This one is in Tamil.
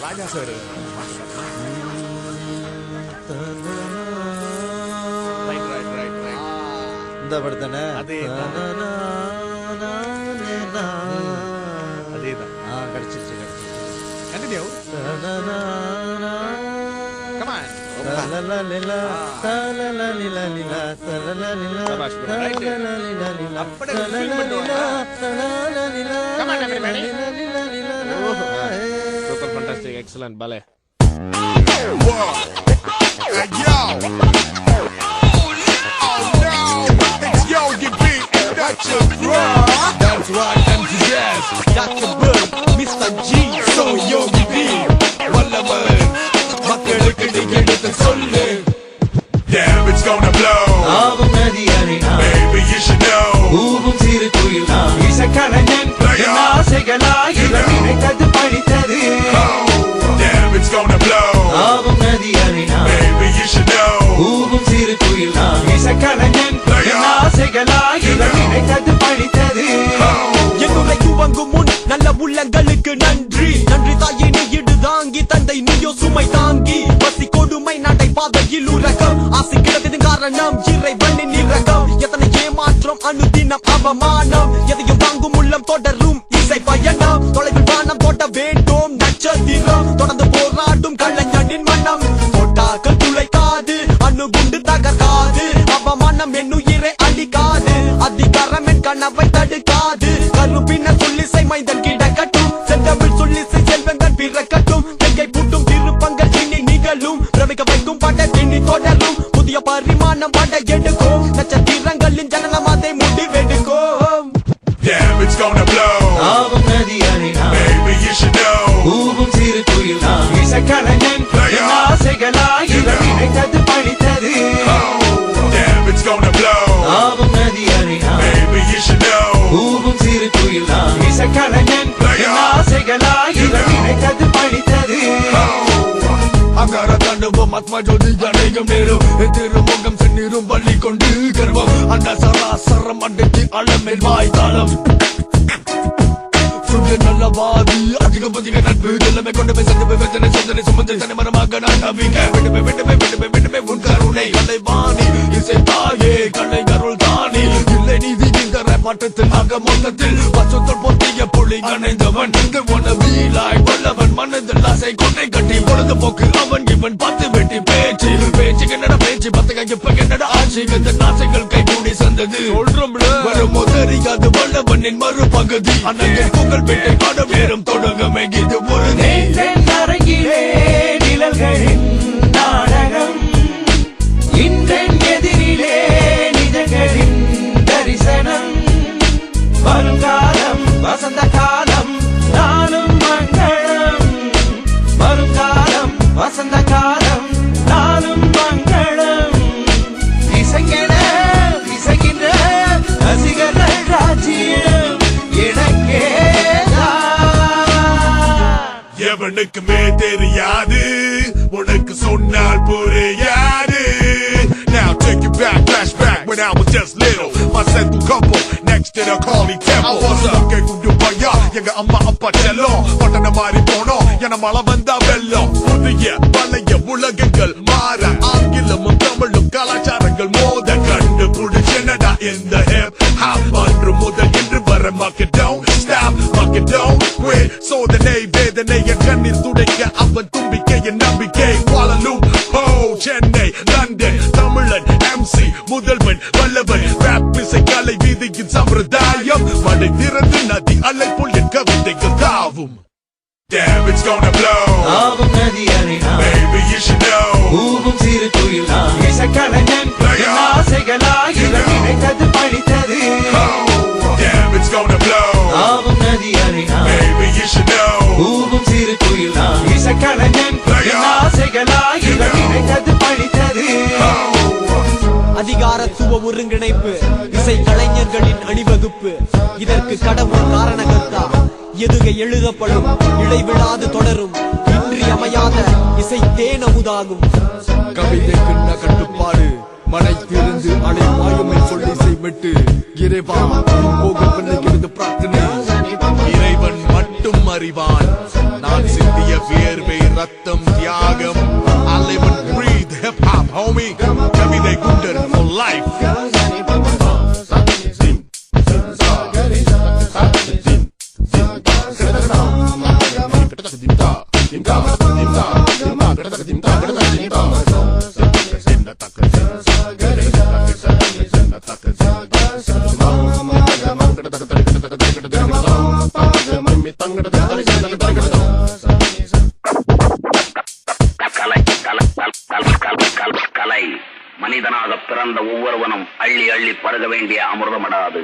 ராஜா சார் இந்த படத்தானே அதேதான் கிடைச்சிருச்சு continue Super fantastic, excellent ballet. Hey yo! Oh no! It's Yogi B and Dr. Bro! That's right, MTS, Dr. Bird, Mr. G, so Yogi B. Wallaman, மக்களுக்கு நீங்க எடுத்து சொல்லு. Damn, it's gonna blow! ஆவும் நதி அலைனா Baby, you should know! ஊவும் சிறு குயில் நான் இசைக்கலைஞன் என் ஆசைகளாய் இடம் நினைத்தது படித்தது. Damn, it's gonna blow! ஆவும் நதி அலைனா Baby, you should know! ஊவும் சிறு குயில் நான் இசைக்கலைஞன் என் ஆசைகளாய் இடம் நினைத்தது படித்தது. என்னுடைய துவங்கும் முன் நல்ல உள்ளங்களுக்கு நன்றி நன்றி தாயே நீ இடு தாங்கி தந்தை நீயோ சுமை தாங்கி பசி கொடுமை நடை பாதையில் உலகம் ஆசை கிடந்தது காரணம் இறைவனின் இரகம் எத்தனை ஏமாற்றம் அனுதினம் அவமானம் எதையும் வாங்கும் உள்ளம் தொடரும் இசை பயணம் தொலைவில் வானம் தோட்ட வேண்டும் நட்சத்திரம் தொடர்ந்து போராடும் கலைஞனின் மனம் தோட்டாக்கள் துளைக்காது அணுகுண்டு தகர்க்காது அவமானம் என்னுயிரை அழிக்காது அதிகாரம் என் கனவை தடுக்காது கருப்பின சொல்லிசை மைந்தன் கிடக்கட்டும் செந்தமிழ் சொல்லிசை செல்வங்கள் பிறக்கட்டும் கையை பூட்டும் திருப்பங்கள் இனி நிகழும் பிரமிக்க வைக்கும் படத்தினி தொடரும் புதிய பரிமாணம் பட எடுக்கும் நட்சத்திரங்களின் ஜனனம் அதை முடிவெடுக்கும். Damn, it's gonna blow! ஆவும் நதி அலைனா Baby, you should know! ஊவும் சிறு குயில் நான் இசைக்கலைஞன் என் ஆசைகளாய் இடம் நினைத்தது படித்தது. Damn, it's gonna blow! ஆவும் நதி அலைனா Baby, you should know! ஊவும் சிறு குயில் நான் இசைக்கலைஞன் என் ஆசைகளாய் இடம் நினைத்தது படித்தது. அங்கார தண்டுவோம் ஆத்மா ஜோதி அடையும் நேரும் திருமுகம் செந்நீரும் பள்ளி கொண்டு கர்வம் அந்த சராசரம் அடைத்து அளமேல் வாய்த்தாளம் சுற்று நல்லவாதி அதிக பதிக நட்பு எல்லாமே கொண்டு போய் சந்து விவர்த்தனை சொந்தனை சுமந்து தனி மரமாக நான் நம்பிக்க விடுமே விடுமே விடுமே விடுமே உன் கருணை கலைவாணி இசை தாயே கலை கருள் தானி இல்லை நீதி இந்த பாட்டத்தில் ஆக மொத்தத்தில் பச்சத்தோல் பொத்திய புலி கணைந்தவன் வீலாய் வல்லவன் மனதில் ஆசை கொண்டை கட்டி பொழுதுபோக்கு அவன் இவன் பார்த்து வெட்டி பேச்சு பேச்சுக்கு என்னடா பேச்சு பத்தக இப்ப என்னடா ஆட்சி இந்த ஆசைகள் கை கூடி சந்தது வரும் தெரியாது வல்லவனின் மறுபகுதி அண்ணன் புகழ் பெட்டை பாடம் நேரம் தொடங்கமே இது ஒரு அரங்கிலே நிழல்களின் நாடகம் இன்றென் எதிரிலே நிஜங்களின் தரிசனம் வருங்காலம் வசந்த காலம் நாளும் மங்களம் வருங்காலம் வசந்த காலம் நாளும் மங்களம் இசைக்கிற இசைக்கின்ற ரசிகர்கள் ராஜ்யம் எனக்கேதான். எவனுக்குமே தெரியாது உனக்கு சொன்னால் புரியாது. Now take you back, flashback when I was just little. My central couple next to the Kali temple. I was a கேக்குண்டு பையா எங்க அம்மா அப்பா செல்லம் பட்டண மாறி போனோம் என மழை வந்தா வெள்ளம். புதிய பழைய உலகங்கள் மாற ஆங்கிலமும் தமிழும் கலாச்சாரங்கள் மோத கண்டுபிடிச்சனடா இந்த ஹிப் ஹாப் அன்று முதல் இன்று வர market don't stop market don't quit. சோதனை வேதனை என் கண்ணீர் துடைக்க அவன் தும்பிக்கை என் நம்பிக்கை. Kuala Lumpur சென்னை லண்டன் தமிழன் MC முதல்வன் வல்லவன் rap இசை கலை வீதியின் சம்பிரதாயம் மழை திறந்து நதி அலை போல் என் கவிதைகள் தாவும். Damn, it's gonna blow! ஆவும் நதி அலைனா Baby, you should know! ஊவும் சிறு குயில் நான் இசைக்கலைஞன் என் ஆசைகளாய் இடம் நினைத்தது படித்தது. Damn, it's gonna blow! ஆவும் நதி அலைனா Baby, you should know! ஊவும் சிறு குயில் நான் இசைக்கலைஞன் என் ஆசைகளாய் இடம் நினைத்தது படித்தது. அதிகாரத்துவ ஒருங்கிணைப்பு, இசை கலைஞர்களின் அணிவகுப்பு, இதற்கு கடவுள் காரணகர்த்தா. எதுகை எழுதப்படும், இடைவிடாது தொடரும், இன்றியமையாத இசை தேனமுதாகும். கவிதைக்குன்ன கட்டுப்பாடு, மனை திறந்து அலை வாயுமை சொல்லி செய்மிட்டு இறைவா போகும் பிள்ளைகிறது பிரார்த்தனை. இறைவன் மட்டும் அறிவான் நான் சிந்திய வியர்வை ரத்தம் தியாகம். I live and breathe hip hop homie. கவிதை குண்டர் for life. கலை மனிதனாக பிறந்த ஒவ்வொருவனும் அள்ளி அள்ளி பருக வேண்டிய அமிர்தமடாது.